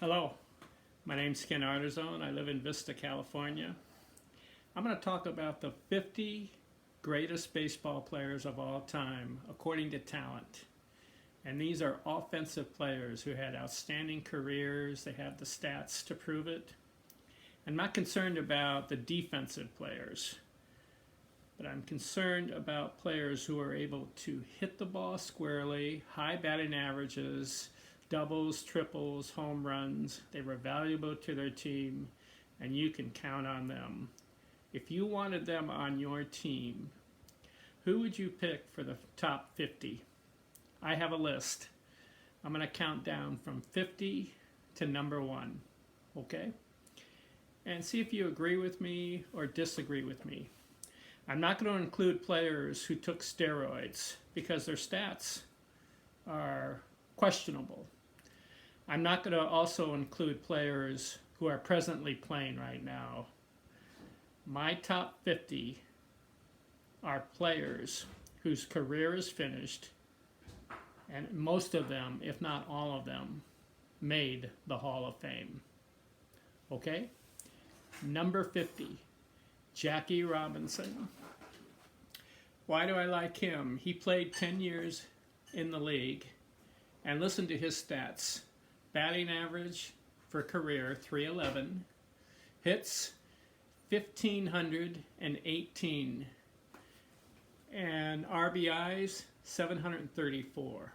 Hello, my name's Ken Arterzone. I live in Vista, California. I'm going to talk about the 50 greatest baseball players of all time according to talent. And these are offensive players who had outstanding careers. They have the stats to prove it. I'm not concerned about the defensive players, but I'm concerned about players who are able to hit the ball squarely, high batting averages, doubles, triples, home runs. They were valuable to their team, and you can count on them. If you wanted them on your team, who would you pick for the top 50? I have a list. I'm going to count down from 50 to number 1, okay? And see if you agree with me or disagree with me. I'm not going to include players who took steroids because their stats are questionable. I'm not going to also include players who are presently playing right now. My top 50 are players whose career is finished, and most of them, if not all of them, made the Hall of Fame. Okay? Number 50, Jackie Robinson. Why do I like him? He played 10 years in the league, and listen to his stats. Batting average for career, 311. Hits, 1,518. And RBIs, 734.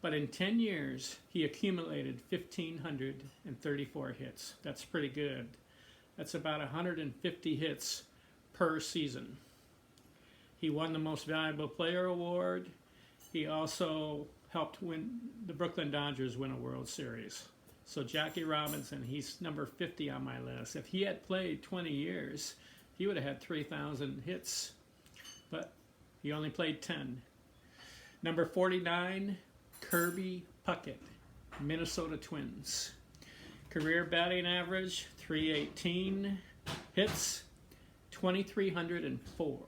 But in 10 years, he accumulated 1,534 hits. That's pretty good. That's about 150 hits per season. He won the Most Valuable Player award. He also helped win the Brooklyn Dodgers win a World Series. So Jackie Robinson, he's number 50 on my list. If he had played 20 years, he would have had 3,000 hits. But he only played 10. Number 49, Kirby Puckett, Minnesota Twins. Career batting average, 318. Hits, 2,304.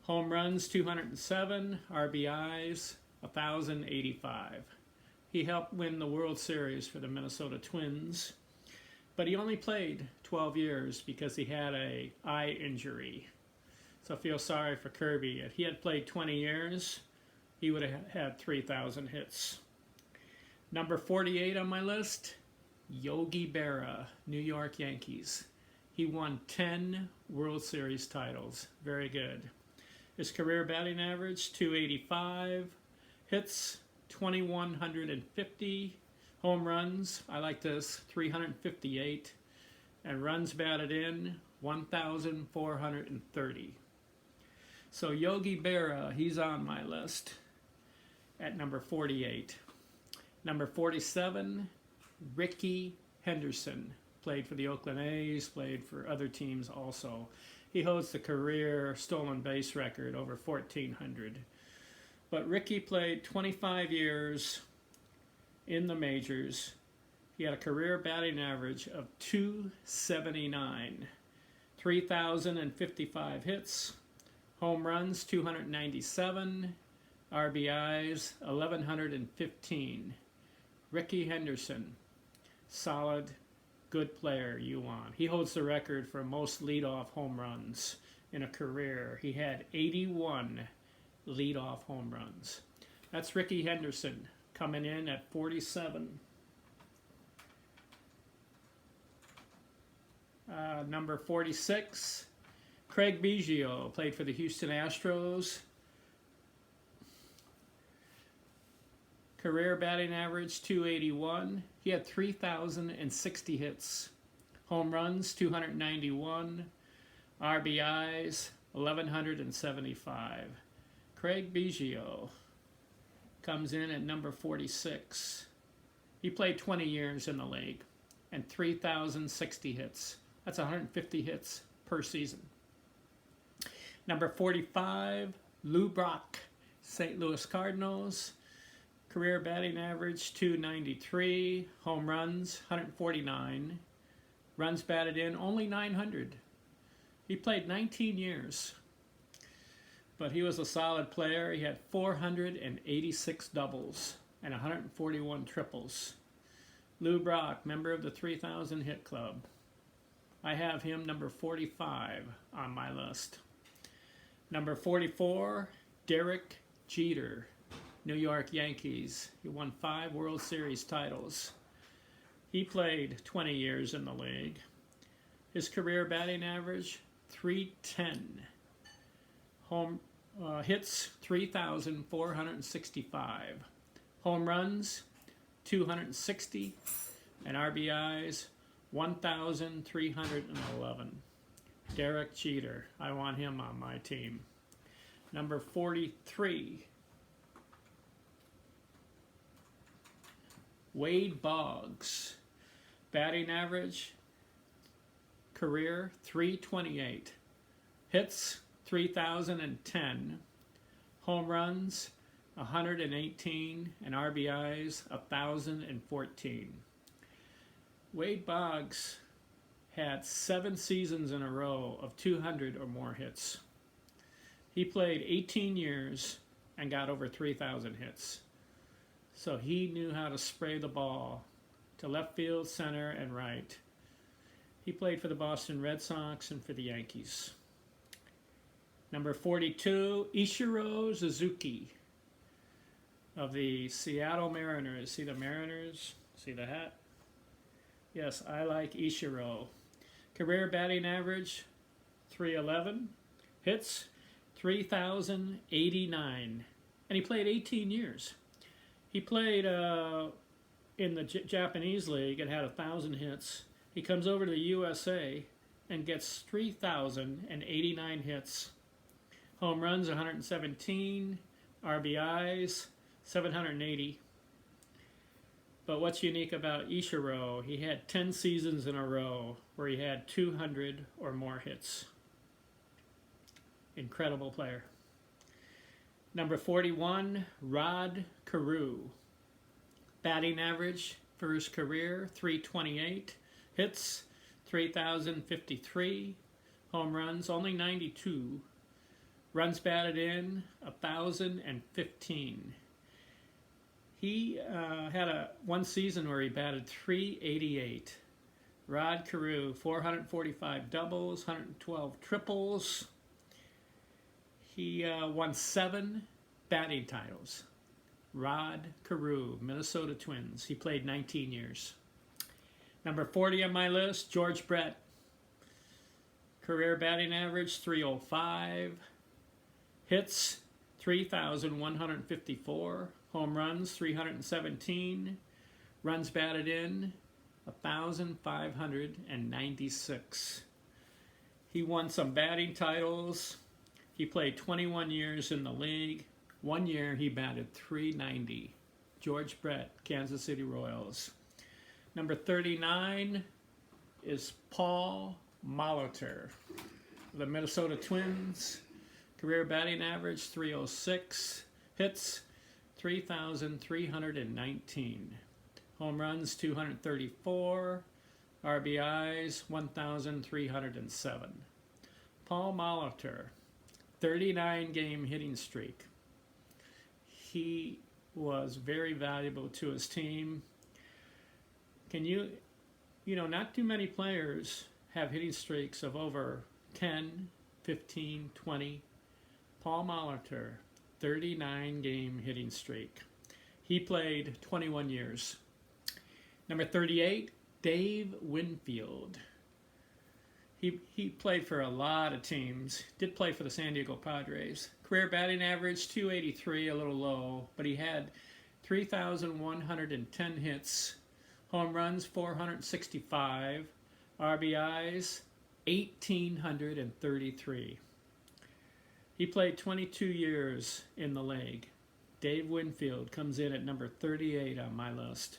Home runs, 207. RBIs, 1,085. He helped win the World Series for the Minnesota Twins, but he only played 12 years because he had an eye injury. So I feel sorry for Kirby. If he had played 20 years, he would have had 3,000 hits. Number 48 on my list, Yogi Berra, New York Yankees. He won 10 World Series titles. Very good. His career batting average, 285. Hits, 2,150. Home runs, I like this, 358. And runs batted in, 1,430. So Yogi Berra, he's on my list at number 48. Number 47, Rickey Henderson. Played for the Oakland A's, played for other teams also. He holds the career stolen base record, over 1,400. But Rickey played 25 years in the majors. He had a career batting average of 279, 3,055 hits, home runs 297, RBIs 1,115. Rickey Henderson, solid, good player you want. He holds the record for most leadoff home runs in a career. He had 81 leadoff home runs. That's Rickey Henderson coming in at 47. Number 46, Craig Biggio, played for the Houston Astros. Career batting average 281. He had 3,060 hits. Home runs 291. RBIs 1,175. Craig Biggio comes in at number 46. He played 20 years in the league and 3,060 hits. That's 150 hits per season. Number 45, Lou Brock, St. Louis Cardinals. Career batting average 293. Home runs 149. Runs batted in only 900. He played 19 years. But he was a solid player. He had 486 doubles and 141 triples. Lou Brock, member of the 3,000 Hit Club. I have him number 45 on my list. Number 44, Derek Jeter, New York Yankees. He won 5 World Series titles. He played 20 years in the league. His career batting average, .310. Home hits, 3,465. Home runs, 260. And RBIs, 1,311. Derek Jeter, I want him on my team. Number 43, Wade Boggs. Batting average, career, .328. Hits, 3,010. Home runs, 118. And RBIs, 1,014. Wade Boggs had 7 seasons in a row of 200 or more hits. He played 18 years and got over 3,000 hits. So he knew how to spray the ball to left field, center, and right. He played for the Boston Red Sox and for the Yankees. Number 42, Ichiro Suzuki of the Seattle Mariners. See the Mariners? See the hat? Yes, I like Ichiro. Career batting average, .311. Hits, 3,089. And he played 18 years. He played in the Japanese league and had 1,000 hits. He comes over to the USA and gets 3,089 hits. Home runs, 117. RBIs, 780. But what's unique about Ichiro, he had 10 seasons in a row where he had 200 or more hits. Incredible player. Number 41, Rod Carew. Batting average for his career, .328. Hits, 3,053. Home runs, only 92. Runs batted in, 1,015. He had one season where he batted .388. Rod Carew, 445 doubles, 112 triples. He won 7 batting titles. Rod Carew, Minnesota Twins. He played 19 years. Number 40 on my list, George Brett. Career batting average, .305. Hits, 3,154. Home runs, 317. Runs batted in, 1,596. He won some batting titles. He played 21 years in the league. 1 year he batted .390. George Brett, Kansas City Royals. Number 39 is Paul Molitor, the Minnesota Twins. Career batting average, .306. Hits, 3,319. Home runs, 234. RBIs, 1,307. Paul Molitor, 39-game hitting streak. He was very valuable to his team. Not too many players have hitting streaks of over 10, 15, 20. Paul Molitor, 39-game hitting streak. He played 21 years. Number 38, Dave Winfield. He played for a lot of teams. Did play for the San Diego Padres. Career batting average, .283, a little low, but he had 3,110 hits. Home runs, 465. RBIs, 1,833. He played 22 years in the league. Dave Winfield comes in at number 38 on my list.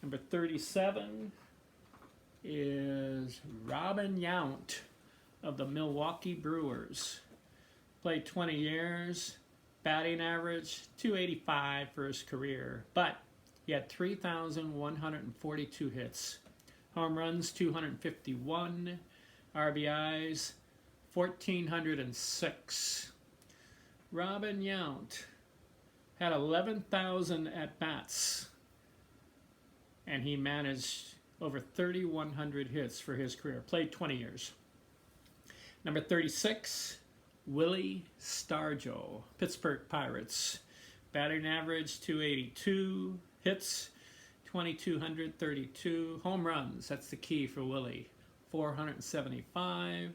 Number 37 is Robin Yount of the Milwaukee Brewers. Played 20 years, batting average .285 for his career, but he had 3,142 hits. Home runs, 251. RBIs, 1,406. Robin Yount had 11,000 at-bats and he managed over 3,100 hits for his career. Played 20 years. Number 36, Willie Stargell, Pittsburgh Pirates. Batting average 282, hits 2,232, home runs, that's the key for Willie, 475,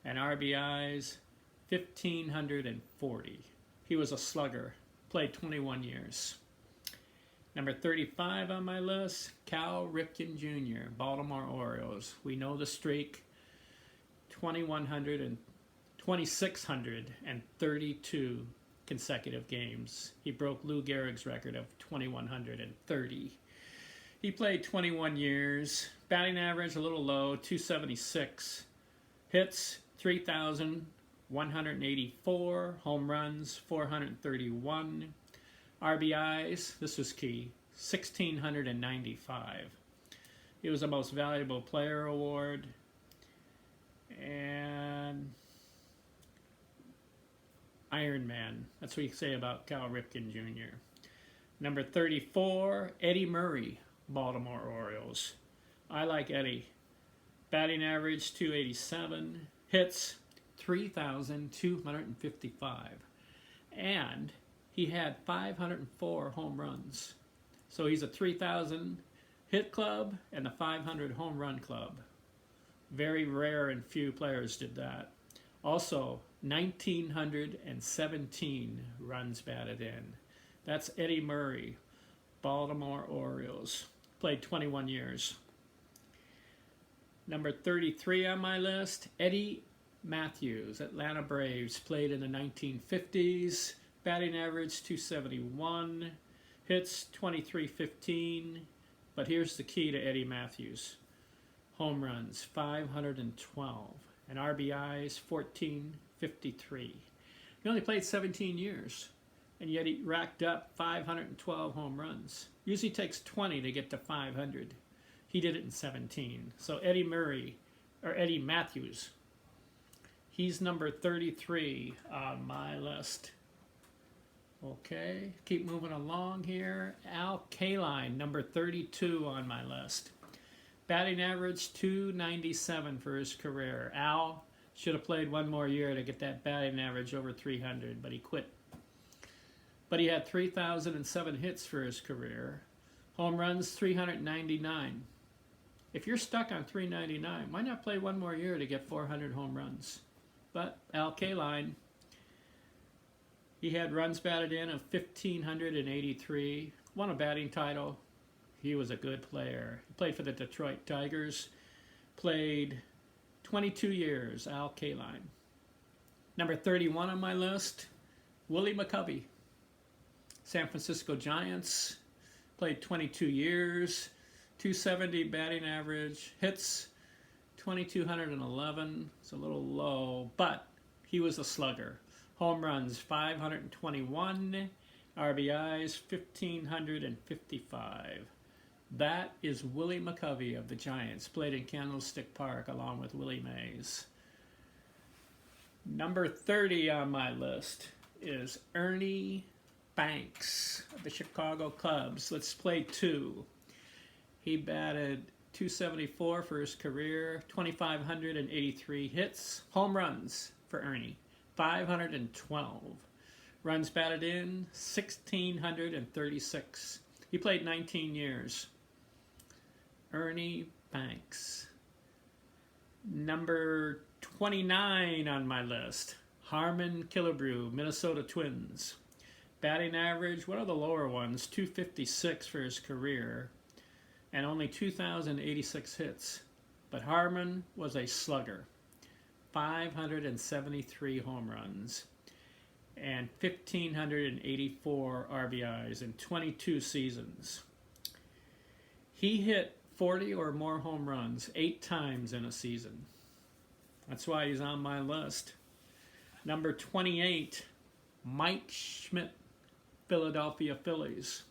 and RBIs 1,540. He was a slugger, played 21 years. Number 35 on my list, Cal Ripken Jr., Baltimore Orioles. We know the streak, 2,632 consecutive games. He broke Lou Gehrig's record of 2,130. He played 21 years. Batting average a little low, 276. Hits 3,184. Home runs 431. RBIs, this was key, 1,695. He was the Most Valuable Player Award. And Iron Man. That's what you say about Cal Ripken Jr. Number 34, Eddie Murray, Baltimore Orioles. I like Eddie. Batting average 287, hits 3,255, and he had 504 home runs. So he's a 3,000 hit club and a 500 home run club. Very rare and few players did that. Also, 1,917 runs batted in. That's Eddie Murray, Baltimore Orioles. Played 21 years. Number 33 on my list, Eddie Mathews, Atlanta Braves. Played in the 1950s. Batting average 271. Hits 2,315. But here's the key to Eddie Mathews. Home runs 512. And RBIs 1,453. He only played 17 years, and yet he racked up 512 home runs. Usually takes 20 to get to 500. He did it in 17. So Eddie Mathews, he's number 33 on my list. Okay, keep moving along here. Al Kaline, number 32 on my list. Batting average 297 for his career. Al should have played one more year to get that batting average over 300, but he quit. But he had 3,007 hits for his career. Home runs 399. If you're stuck on 399, why not play one more year to get 400 home runs? But Al Kaline, he had runs batted in of 1,583, won a batting title. He was a good player. He played for the Detroit Tigers. Played 22 years, Al Kaline. Number 31 on my list, Willie McCovey. San Francisco Giants. Played 22 years. 270 batting average. Hits 2,211. It's a little low, but he was a slugger. Home runs 521. RBIs 1,555. That is Willie McCovey of the Giants. Played in Candlestick Park along with Willie Mays. Number 30 on my list is Ernie Banks of the Chicago Cubs. Let's play two. He batted 274 for his career, 2,583 hits. Home runs for Ernie, 512. Runs batted in, 1,636. He played 19 years. Ernie Banks. Number 29 on my list, Harmon Killebrew, Minnesota Twins. Batting average, one of the lower ones, 256 for his career, and only 2,086 hits. But Harmon was a slugger. 573 home runs and 1,584 RBIs in 22 seasons. He hit 40 or more home runs 8 times in a season. That's why he's on my list. Number 28, Mike Schmidt, Philadelphia Phillies.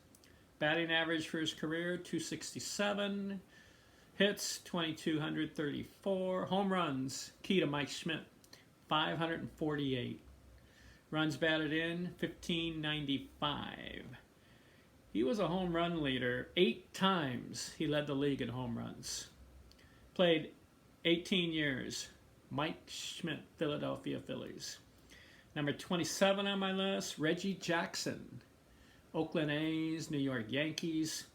Batting average for his career, 267. Hits, 2,234. Home runs, key to Mike Schmidt, 548. Runs batted in, 1,595. He was a home run leader 8 times. He led the league in home runs. Played 18 years. Mike Schmidt, Philadelphia Phillies. Number 27 on my list, Reggie Jackson, Oakland A's, New York Yankees.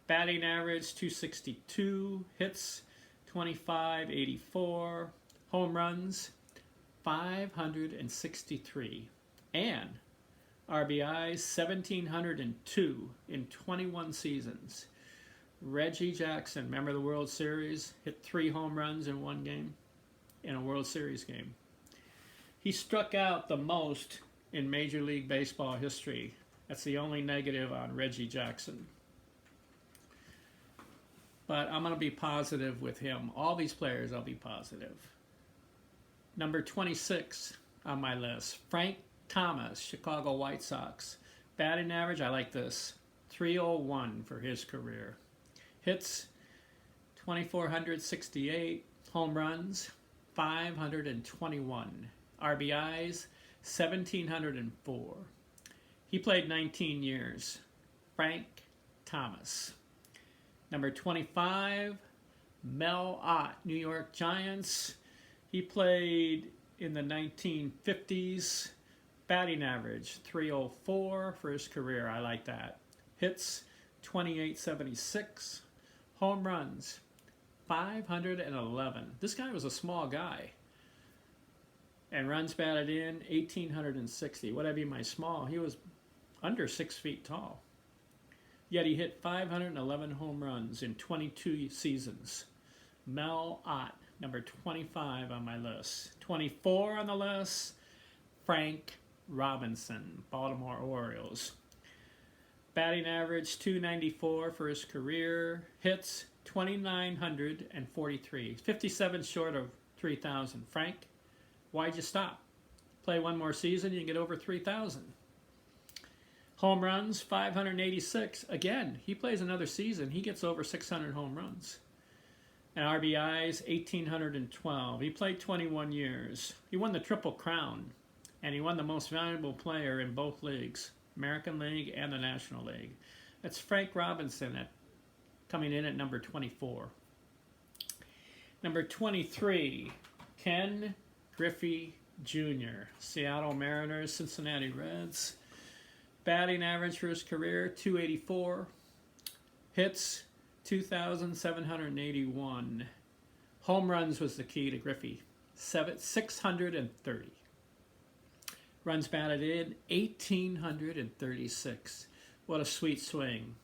Batting average 262, hits 2584, home runs 563, and RBIs 1702 in 21 seasons. Reggie Jackson, remember the World Series? Hit 3 home runs in one game, in a World Series game. He struck out the most in Major League Baseball history. That's the only negative on Reggie Jackson. But I'm going to be positive with him. All these players, I'll be positive. Number 26 on my list, Frank Thomas, Chicago White Sox. Batting average, I like this, 301 for his career. Hits, 2,468. Home runs, 521. RBIs, 1,704. He played 19 years. Frank Thomas. Number 25, Mel Ott, New York Giants. He played in the 1950s. Batting average, 304 for his career. I like that. Hits, 2,876. Home runs, 511. This guy was a small guy. And runs batted in, 1,860. What I mean by small, he was under 6 feet tall. Yet he hit 511 home runs in 22 seasons. Mel Ott, number 25 on my list. 24 on the list, Frank Robinson, Baltimore Orioles. Batting average 294 for his career. Hits 2,943. 57 short of 3,000. Frank, why'd you stop? Play one more season, you can get over 3,000. Home runs, 586. Again, he plays another season, he gets over 600 home runs. And RBIs, 1,812. He played 21 years. He won the Triple Crown, and he won the most valuable player in both leagues, American League and the National League. That's Frank Robinson coming in at number 24. Number 23, Ken Griffey Jr., Seattle Mariners, Cincinnati Reds. Batting average for his career, 284. Hits, 2,781. Home runs was the key to Griffey, 630. Runs batted in, 1,836. What a sweet swing.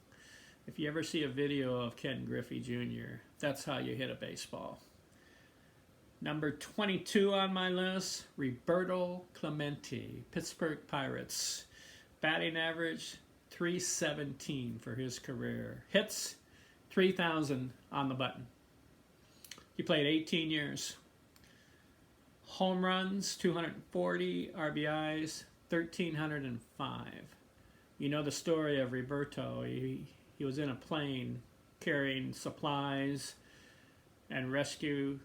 If you ever see a video of Ken Griffey Jr., that's how you hit a baseball. Number 22 on my list, Roberto Clemente, Pittsburgh Pirates. Batting average, 317 for his career. Hits, 3,000 on the button. He played 18 years. Home runs, 240. RBIs, 1,305. You know the story of Roberto. He was in a plane carrying supplies and rescue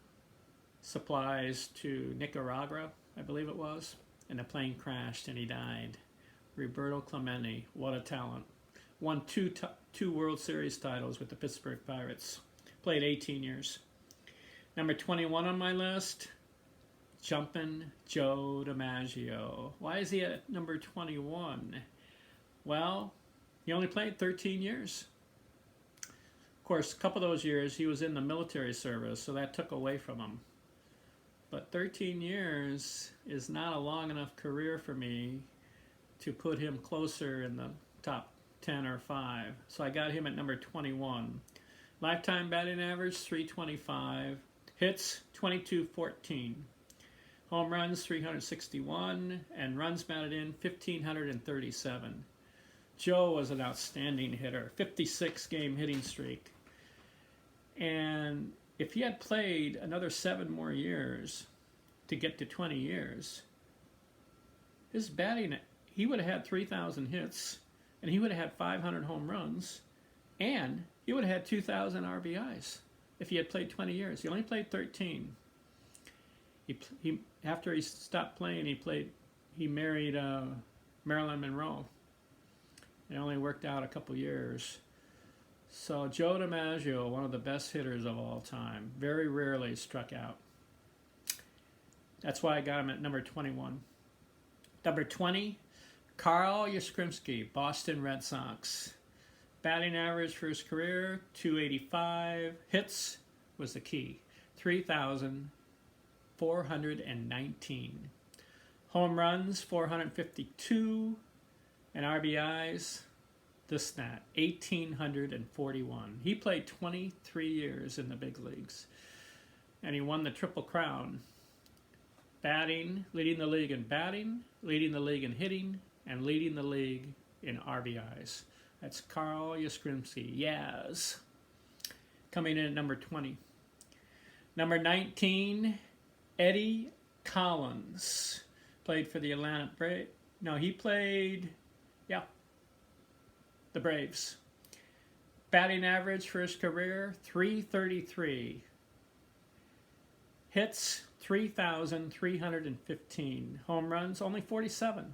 supplies to Nicaragua, I believe it was, and the plane crashed and he died. Roberto Clemente, what a talent. Won two World Series titles with the Pittsburgh Pirates. Played 18 years. Number 21 on my list, Jumpin' Joe DiMaggio. Why is he at number 21? Well, he only played 13 years. Of course, a couple of those years he was in the military service, so that took away from him. But 13 years is not a long enough career for me to put him closer in the top 10 or 5. So I got him at number 21. Lifetime batting average, 325. Hits, 2,214. Home runs, 361. And runs batted in, 1,537. Joe was an outstanding hitter. 56-game hitting streak. And if he had played another 7 more years to get to 20 years, his batting, he would have had 3,000 hits, and he would have had 500 home runs, and he would have had 2,000 RBIs if he had played 20 years. He only played 13. He after he stopped playing, he married Marilyn Monroe, It only worked out a couple years. So Joe DiMaggio, one of the best hitters of all time, very rarely struck out. That's why I got him at number 21. Number 20, Carl Yastrzemski, Boston Red Sox. Batting average for his career, 285. Hits was the key, 3,419. Home runs, 452. And RBIs, this stat, 1,841. He played 23 years in the big leagues. And he won the Triple Crown. Batting, leading the league in batting, leading the league in hitting, and leading the league in RBIs. That's Carl Yastrzemski, Yaz. Coming in at number 20. Number 19, Eddie Collins. Played for the Atlanta Braves. No, he played, the Braves. Batting average for his career, 333. Hits, 3,315. Home runs, only 47.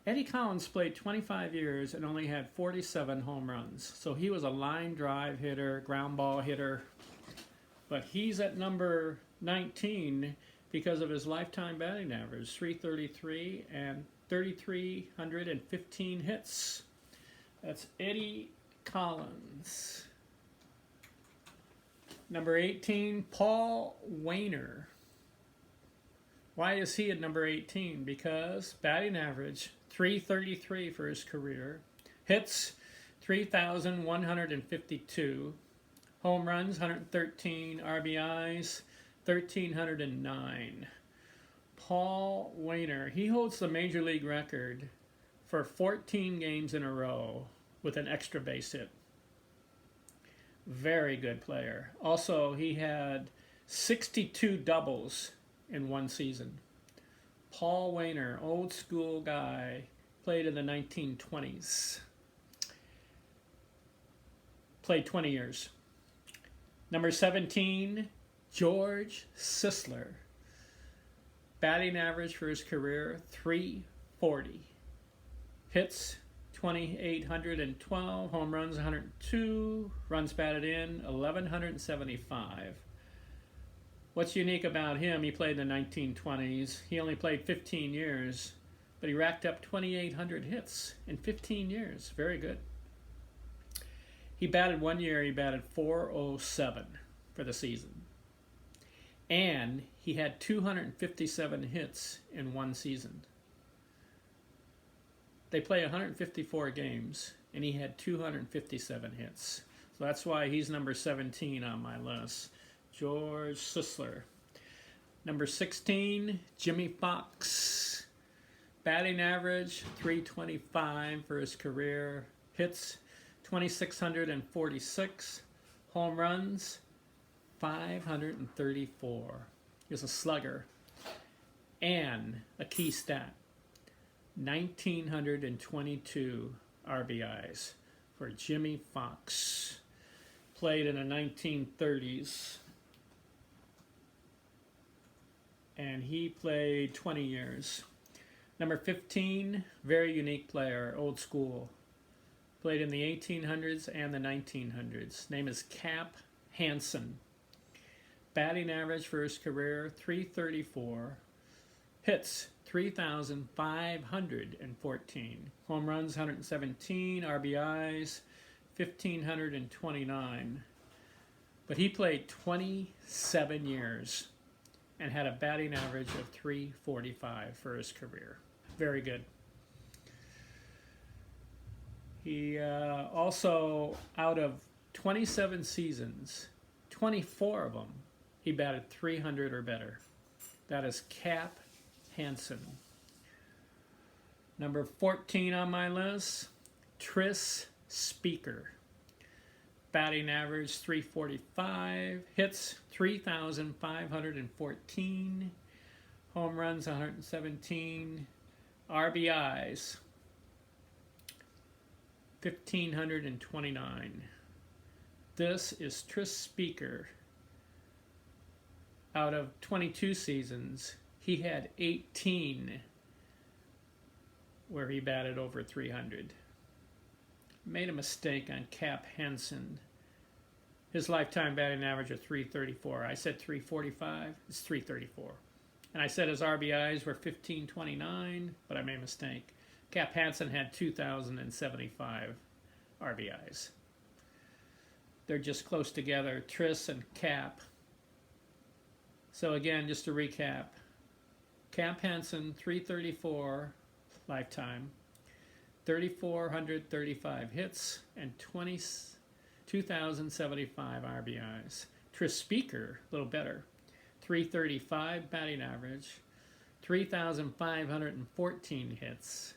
Eddie Collins played 25 years and only had 47 home runs. So he was a line drive hitter, ground ball hitter. But he's at number 19 because of his lifetime batting average, 333 and 3,315 hits. That's Eddie Collins. Number 18, Paul Waner. Why is he at number 18? Because batting average, 333 for his career. Hits, 3,152. Home runs, 113. RBIs, 1,309. Paul Waner, he holds the major league record for 14 games in a row with an extra base hit. Very good player. Also, he had 62 doubles in one season. Paul Waner, old school guy, played in the 1920s. Played 20 years. Number 17, George Sisler. Batting average for his career, 340. Hits, 2,812. Home runs, 102. Runs batted in, 1,175. What's unique about him, he played in the 1920s. He only played 15 years, but he racked up 2,800 hits in 15 years. Very good. He batted one year, he batted .407 for the season. And he had 257 hits in one season. They play 154 games, and he had 257 hits. So that's why he's number 17 on my list. George Sisler. Number 16, Jimmie Foxx. Batting average, 325 for his career. Hits, 2,646. Home runs, 534. He's a slugger. And a key stat, 1,922 RBIs for Jimmie Foxx. Played in the 1930s. And he played 20 years. Number 15, very unique player, old school. Played in the 1800s and the 1900s. Name is Cap Hansen. Batting average for his career, 334. Hits, 3,514. Home runs, 117. RBIs, 1,529. But he played 27 years and had a batting average of 345 for his career. Very good. He also, out of 27 seasons, 24 of them, he batted 300 or better. That is Cap Hansen. Number 14 on my list, Tris Speaker. Batting average 345, hits 3,514, home runs 117, RBIs 1,529. This is Tris Speaker. Out of 22 seasons, he had 18 where he batted over 300. Made a mistake on Cap Hansen. His lifetime batting average of 334. I said 345. It's 334. And I said his RBIs were 1529, but I made a mistake. Cap Hansen had 2,075 RBIs. They're just close together, Tris and Cap. So again, just to recap, Cap Hansen, 334 lifetime, 3,435 hits, and 2,075 RBIs. Tris Speaker, a little better, 335 batting average, 3,514 hits,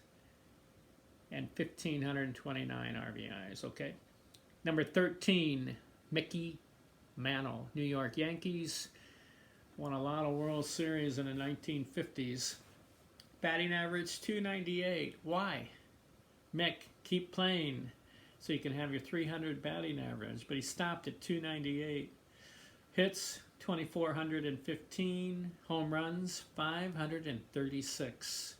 and 1,529 RBIs, okay? Number 13, Mickey Mantle, New York Yankees. Won a lot of World Series in the 1950s. Batting average 298. Why? Mick, keep playing so you can have your 300 batting average. But he stopped at 298. Hits 2,415. Home runs 536.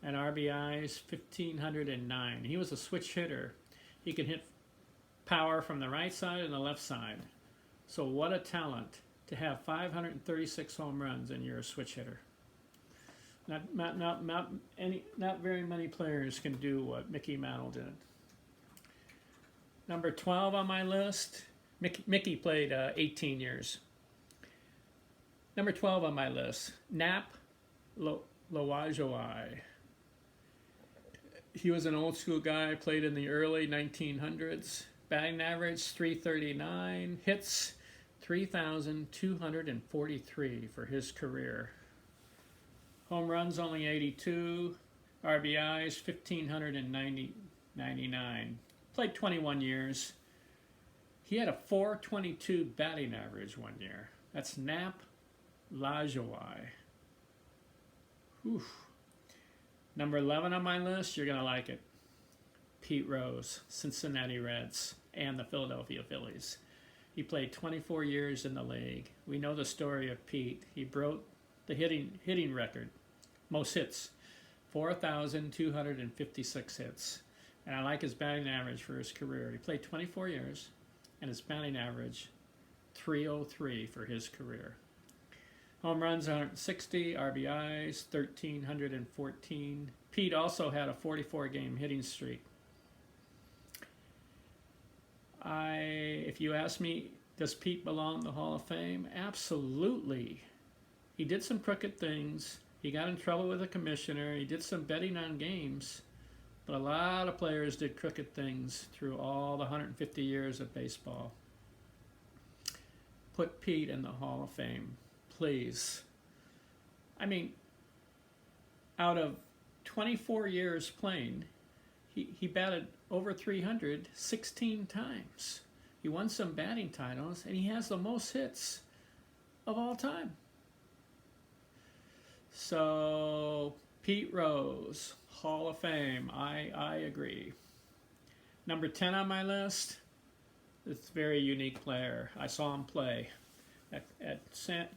And RBIs 1,509. He was a switch hitter. He can hit power from the right side and the left side. So what a talent to have 536 home runs and you're a switch hitter. Not very many players can do what Mickey Mantle did. Number 12 on my list, Mickey played 18 years. Number 12 on my list, Nap Lawajoie. He was an old school guy, played in the early 1900s. Batting average 339, hits 3,243 for his career. Home runs only 82, RBIs 1,599. Played 21 years. He had a 422 batting average one year. That's Nap Lajoie. Number 11 on my list, you're going to like it. Pete Rose, Cincinnati Reds, and the Philadelphia Phillies. He played 24 years in the league. We know the story of Pete. He broke the hitting record. Most hits, 4,256 hits. And I like his batting average for his career. He played 24 years, and his batting average, 303 for his career. Home runs, 160, RBIs, 1,314. Pete also had a 44-game hitting streak. If you ask me, does Pete belong in the Hall of Fame? Absolutely. He did some crooked things. He got in trouble with the commissioner. He did some betting on games. But a lot of players did crooked things through all the 150 years of baseball. Put Pete in the Hall of Fame, please. I mean, out of 24 years playing, he batted over 300 16 times. He won some batting titles, and he has the most hits of all time. So, Pete Rose, Hall of Fame, I agree. Number 10 on my list, it's a very unique player. I saw him play at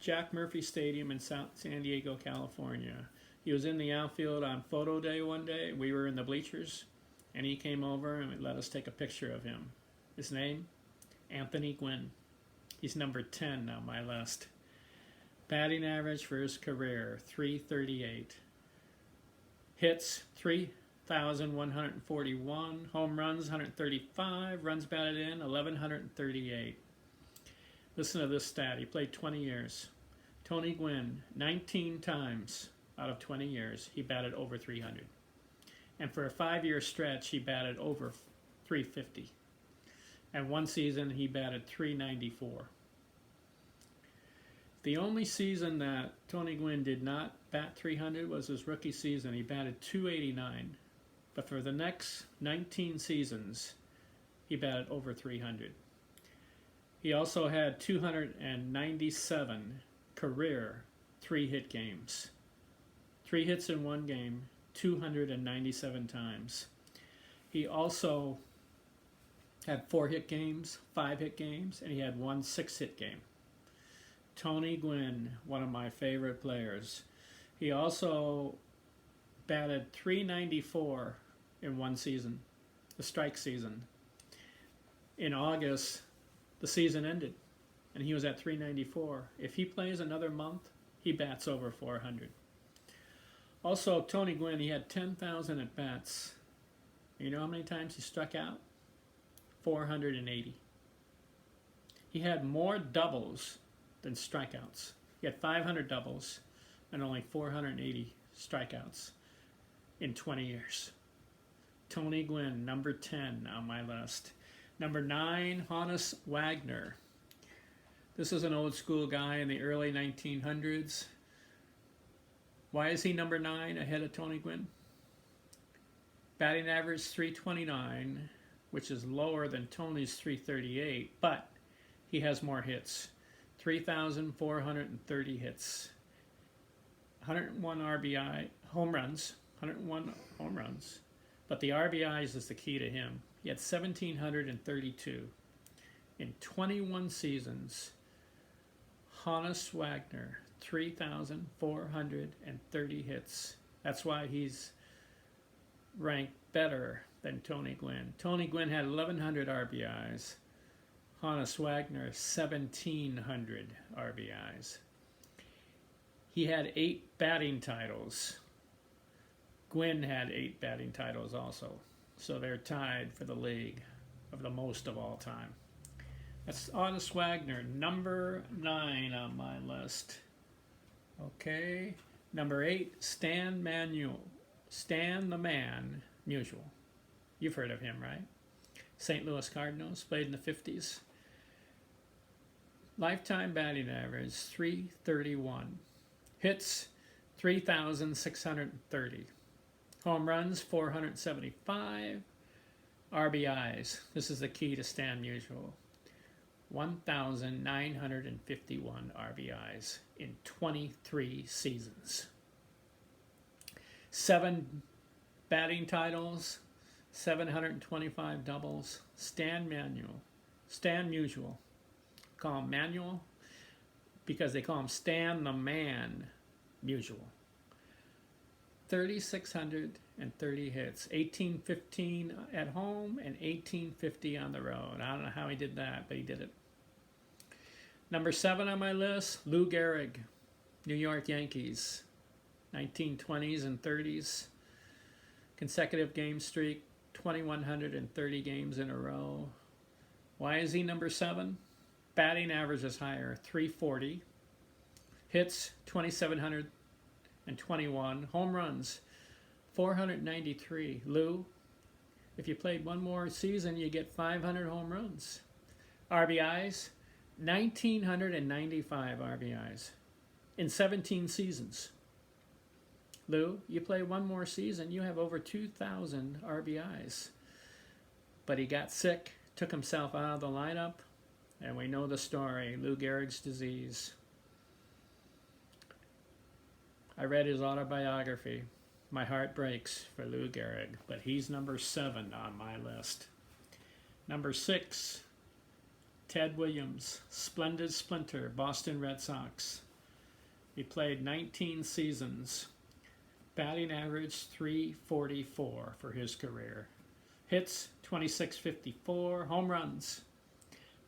Jack Murphy Stadium in San Diego, California. He was in the outfield on photo day one day. We were in the bleachers, and he came over and let us take a picture of him. His name, Anthony Gwynn. He's number 10 on my list. Batting average for his career, 338. Hits, 3,141. Home runs, 135. Runs batted in, 1,138. Listen to this stat. He played 20 years. Tony Gwynn, 19 times out of 20 years, he batted over 300. And for a 5-year stretch, he batted over 350. And one season, he batted 394. The only season that Tony Gwynn did not bat 300 was his rookie season. He batted 289. But for the next 19 seasons, he batted over 300. He also had 297 career 3-hit games. 3 hits in one game, 297 times. He also had 4-hit games, 5-hit games, and he had 1 6-hit game. Tony Gwynn, one of my favorite players. He also batted .394 in one season, the strike season. In August, the season ended, and he was at .394. If he plays another month, he bats over .400. Also, Tony Gwynn, he had 10,000 at-bats. You know how many times he struck out? 480. He had more doubles than strikeouts. He had 500 doubles and only 480 strikeouts in 20 years. Tony Gwynn, number 10 on my list. Number 9, Honus Wagner. This is an old school guy in the early 1900s. Why is he number 9 ahead of Tony Gwynn? Batting average .329, which is lower than Tony's .338, but he has more hits. 3,430 hits. 101 RBI, home runs, 101 home runs. But the RBIs is the key to him. He had 1,732. In 21 seasons, Honus Wagner, 3,430 hits. That's why he's ranked better than Tony Gwynn. Tony Gwynn had 1,100 RBIs. Honus Wagner, 1,700 RBIs. He had 8 batting titles. Gwynn had 8 batting titles also. So they're tied for the league of the most of all time. That's Honus Wagner, number 9 on my list. Okay, number 8, Stan Musial. Stan the Man Musial. You've heard of him, right? St. Louis Cardinals, played in the 50s. Lifetime batting average, .331. Hits, 3,630. Home runs, 475. RBIs, this is the key to Stan Musial. 1,951 RBIs in 23 seasons. 7 batting titles, 725 doubles. Stan Musial. Call him Manual because they call him Stan the Man Musial. 3,630 hits, 1,815 at home and 1,850 on the road. I don't know how he did that, but he did it. Number 7 on my list, Lou Gehrig, New York Yankees, 1920s and 30s. Consecutive game streak, 2,130 games in a row. Why is he number 7? Batting average is higher, .340. Hits, 2,721. Home runs, 493. Lou, if you played one more season, you get 500 home runs. RBIs, 1,995 RBIs in 17 seasons. Lou, you play one more season, you have over 2,000 RBIs. But he got sick, took himself out of the lineup, and we know the story, Lou Gehrig's disease. I read his autobiography. My heart breaks for Lou Gehrig, but he's number 7 on my list. Number 6, Ted Williams, Splendid Splinter, Boston Red Sox. He played 19 seasons. Batting average .344 for his career. Hits 2,654. Home runs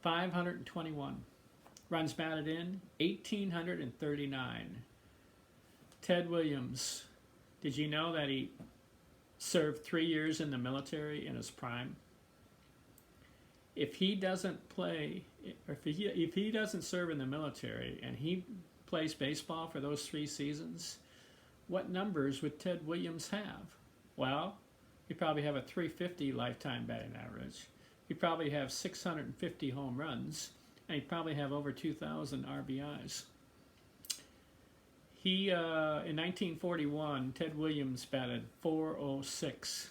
521. Runs batted in 1,839. Ted Williams, did you know that he served 3 years in the military in his prime? If he doesn't play, or if he doesn't serve in the military and he plays baseball for those 3 seasons, what numbers would Ted Williams have? Well, he'd probably have a .350 lifetime batting average. He'd probably have 650 home runs, and he'd probably have over 2,000 RBIs. In 1941, Ted Williams batted .406.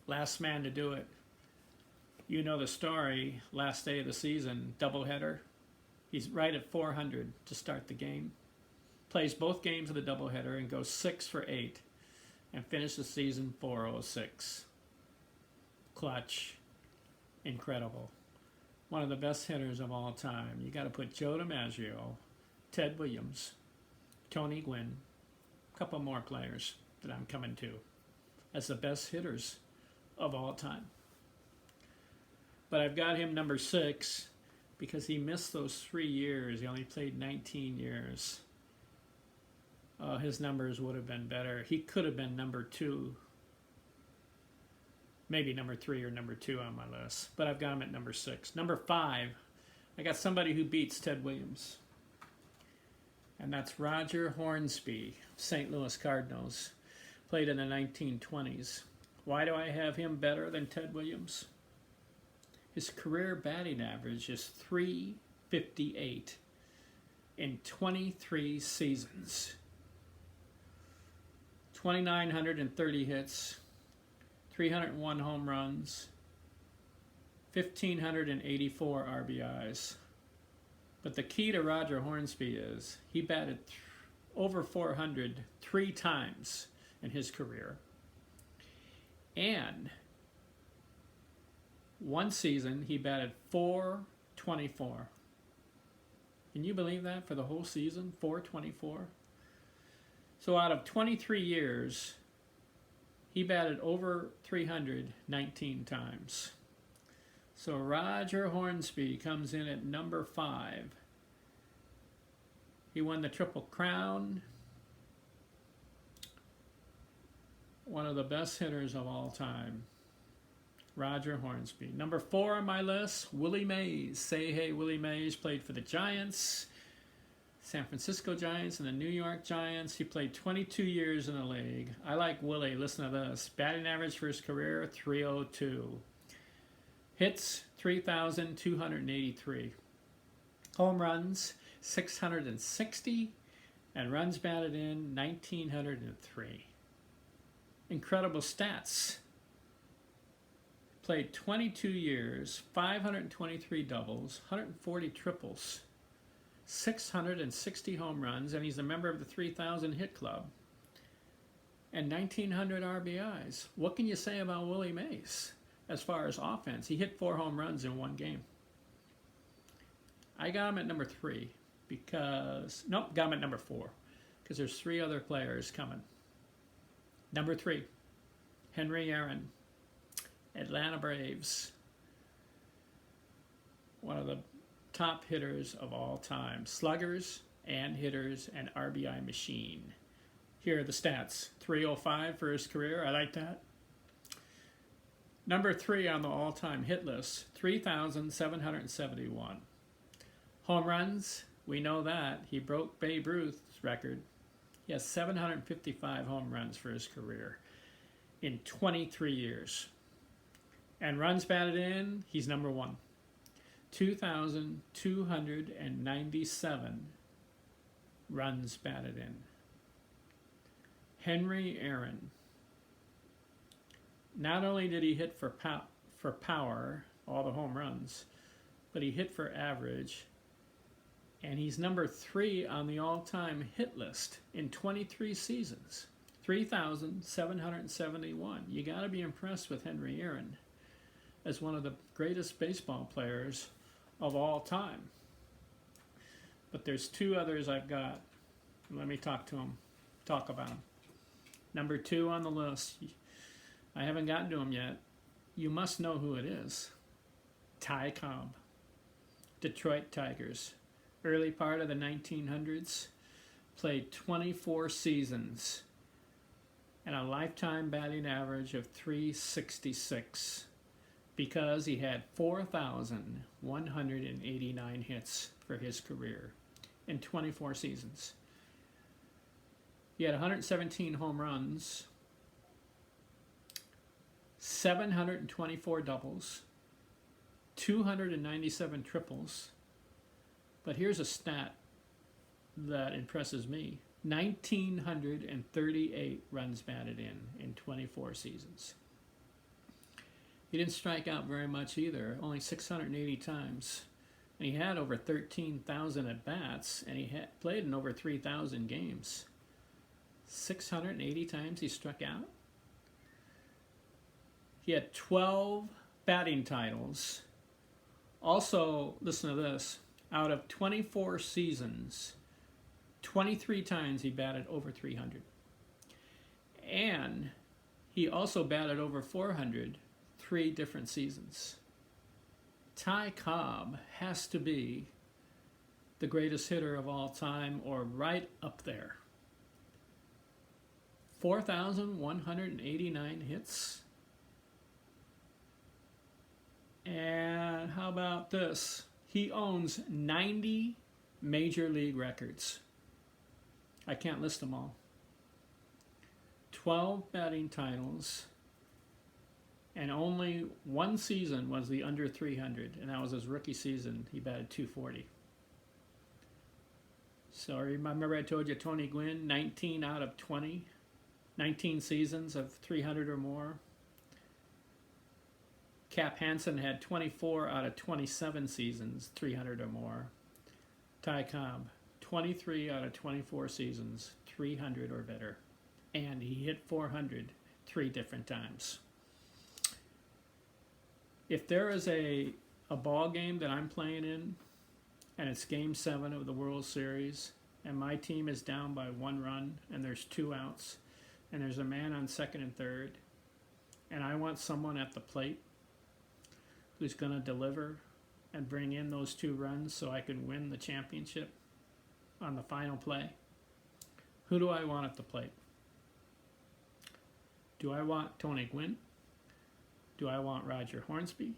Last man to do it. You know the story, last day of the season, doubleheader. He's right at 400 to start the game. Plays both games of the doubleheader and goes 6 for 8 and finished the season .406. Clutch. Incredible. One of the best hitters of all time. You got to put Joe DiMaggio, Ted Williams, Tony Gwynn, a couple more players. that I'm coming to as the best hitters of all time. But I've got him number 6 because he missed those 3 years. He only played 19 years. His numbers would have been better. He could have been number 2, maybe number 3 or number 2 on my list. But I've got him at number 6. Number 5, I got somebody who beats Ted Williams. And that's Roger Hornsby, St. Louis Cardinals. Played in the 1920s. Why do I have him better than Ted Williams? His career batting average is .358 in 23 seasons. 2,930 hits, 301 home runs, 1,584 RBIs. But the key to Roger Hornsby is he batted over 400 3 times in his career. And one season he batted .424. Can you believe that for the whole season? .424. So out of 23 years, he batted over 319 times. So Roger Hornsby comes in at number 5. He won the Triple Crown. One of the best hitters of all time. Roger Hornsby. Number 4 on my list, Willie Mays. Say hey, Willie Mays played for the Giants, San Francisco Giants, and the New York Giants. He played 22 years in the league. I like Willie. Listen to this. Batting average for his career, .302. Hits, 3,283. Home runs, 660. And runs batted in, 1,903. Incredible stats. Played 22 years, 523 doubles, 140 triples, 660 home runs, and he's a member of the 3,000 hit club, and 1,900 RBIs. What can you say about Willie Mays as far as offense? He hit 4 home runs in one game. I got him at number 3 because, nope, got him at number 4 because there's 3 other players coming. Number 3, Henry Aaron. Atlanta Braves, one of the top hitters of all time. Sluggers and hitters and RBI machine. Here are the stats. .305 for his career. I like that. Number 3 on the all-time hit list, 3,771. Home runs, we know that. He broke Babe Ruth's record. He has 755 home runs for his career in 23 years. And runs batted in, he's number 1. 2,297 runs batted in. Henry Aaron. Not only did he hit for power, all the home runs, but he hit for average. And he's number 3 on the all-time hit list in 23 seasons. 3,771. You got to be impressed with Henry Aaron as one of the greatest baseball players of all time. But there's 2 others I've got. Let me talk about them. Number 2 on the list. I haven't gotten to him yet. You must know who it is. Ty Cobb. Detroit Tigers. Early part of the 1900s. Played 24 seasons. And a lifetime batting average of .366. Because he had 4,189 hits for his career in 24 seasons. He had 117 home runs, 724 doubles, 297 triples. But here's a stat that impresses me. 1,938 runs batted in 24 seasons. He didn't strike out very much either, only 680 times. And he had over 13,000 at-bats, and he had played in over 3,000 games. 680 times he struck out. He had 12 batting titles. Also, listen to this, out of 24 seasons, 23 times he batted over 300. And he also batted over 400 3 different seasons. Ty Cobb has to be the greatest hitter of all time, or right up there. 4,189 hits. And how about this? He owns 90 major league records. I can't list them all. 12 batting titles. And only one season was the under 300, and that was his rookie season. He batted 240. So remember I told you Tony Gwynn, 19 out of 20, 19 seasons of 300 or more. Cap Hansen had 24 out of 27 seasons, 300 or more. Ty Cobb, 23 out of 24 seasons, 300 or better. And he hit 400 3 different times. If there is a ball game that I'm playing in, and it's Game 7 of the World Series, and my team is down by 1 run, and there's 2 outs, and there's a man on second and third, and I want someone at the plate who's going to deliver and bring in those 2 runs so I can win the championship on the final play, who do I want at the plate? Do I want Tony Gwynn? Do I want Roger Hornsby?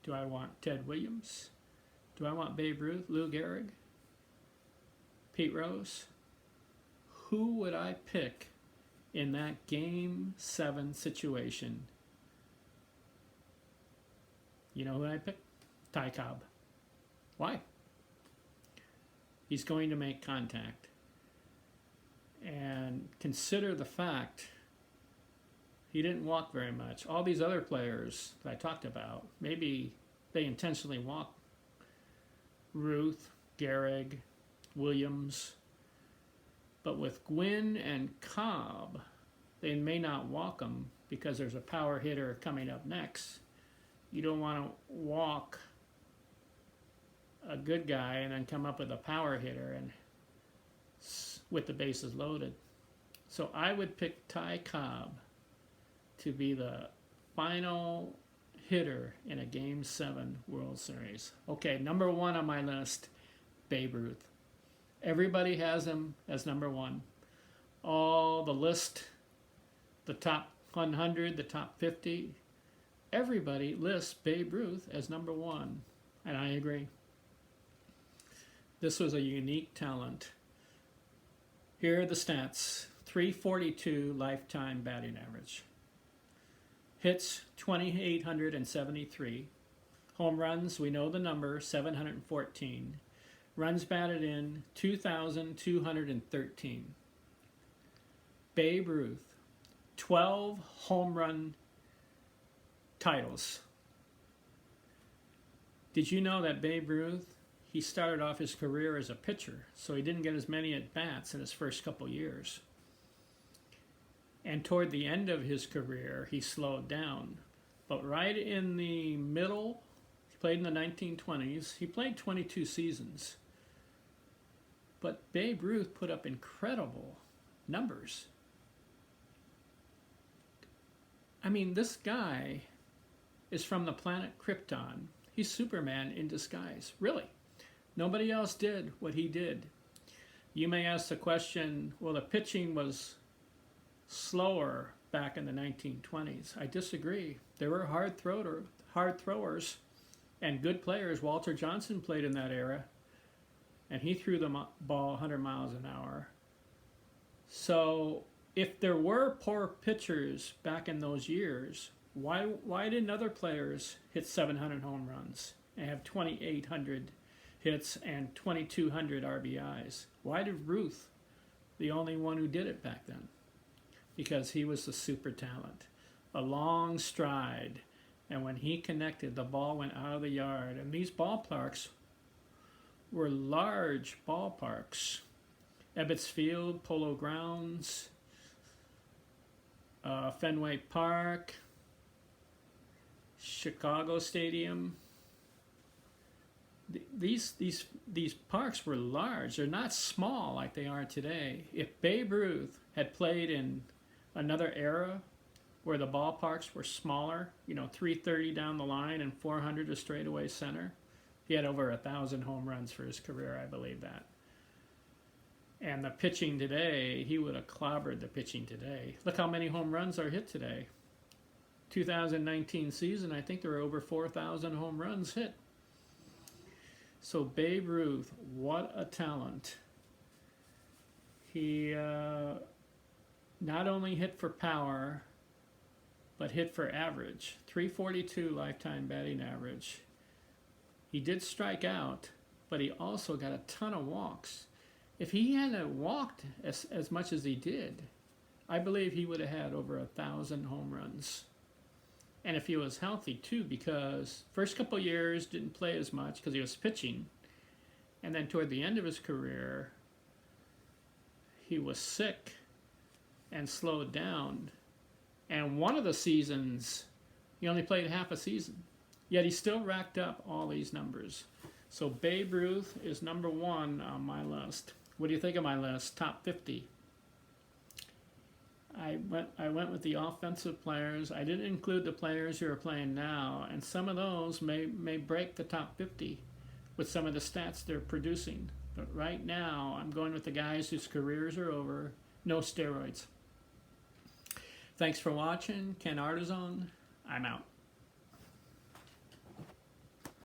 Do I want Ted Williams? Do I want Babe Ruth, Lou Gehrig, Pete Rose? Who would I pick in that Game 7 situation? You know who I pick? Ty Cobb. Why? He's going to make contact. And consider the fact he didn't walk very much. All these other players that I talked about, maybe they intentionally walk. Ruth, Gehrig, Williams. But with Gwynn and Cobb, they may not walk them because there's a power hitter coming up next. You don't want to walk a good guy and then come up with a power hitter and with the bases loaded. So I would pick Ty Cobb to be the final hitter in a Game 7 World Series. Okay, number 1 on my list, Babe Ruth. Everybody has him as number 1. All the list, the top 100, the top 50, everybody lists Babe Ruth as number 1, and I agree. This was a unique talent. Here are the stats. 342 lifetime batting average. Hits, 2,873. Home runs, we know the number, 714. Runs batted in, 2,213. Babe Ruth, 12 home run titles. Did you know that Babe Ruth, he started off his career as a pitcher, so he didn't get as many at-bats in his first couple years. And toward the end of his career, he slowed down. But right in the middle, he played in the 1920s. He played 22 seasons. But Babe Ruth put up incredible numbers. I mean, this guy is from the planet Krypton. He's Superman in disguise, really. Nobody else did what he did. You may ask the question, well, the pitching was slower back in the 1920s. I disagree. There were hard throwers and good players. Walter Johnson played in that era, and he threw the ball 100 miles an hour. So if there were poor pitchers back in those years, why didn't other players hit 700 home runs and have 2,800 hits and 2,200 RBIs? Why did Ruth, the only one who did it back then? Because he was the super talent. A long stride, and when he connected, the ball went out of the yard. And these ballparks were large ballparks. Ebbets Field, Polo Grounds, Fenway Park, Chicago Stadium. These parks were large. They're not small like they are today. If Babe Ruth had played in another era where the ballparks were smaller, 330 down the line and 400 to straightaway center. He had over 1,000 home runs for his career, I believe that. And the pitching today, he would have clobbered the pitching today. Look how many home runs are hit today. 2019 season, I think there were over 4,000 home runs hit. So Babe Ruth, what a talent. He not only hit for power, but hit for average. 342 lifetime batting average. He did strike out, but he also got a ton of walks. If he hadn't walked as much as he did, I believe he would have had over 1,000 home runs. And if he was healthy too, because first couple years didn't play as much because he was pitching. And then toward the end of his career, he was sick and slowed down. And one of the seasons, he only played half a season. Yet he still racked up all these numbers. So Babe Ruth is number 1 on my list. What do you think of my list? Top 50. I went with the offensive players. I didn't include the players who are playing now, and some of those may break the top 50 with some of the stats they're producing. But right now, I'm going with the guys whose careers are over. No steroids. Thanks for watching. Ken Artizon. I'm out.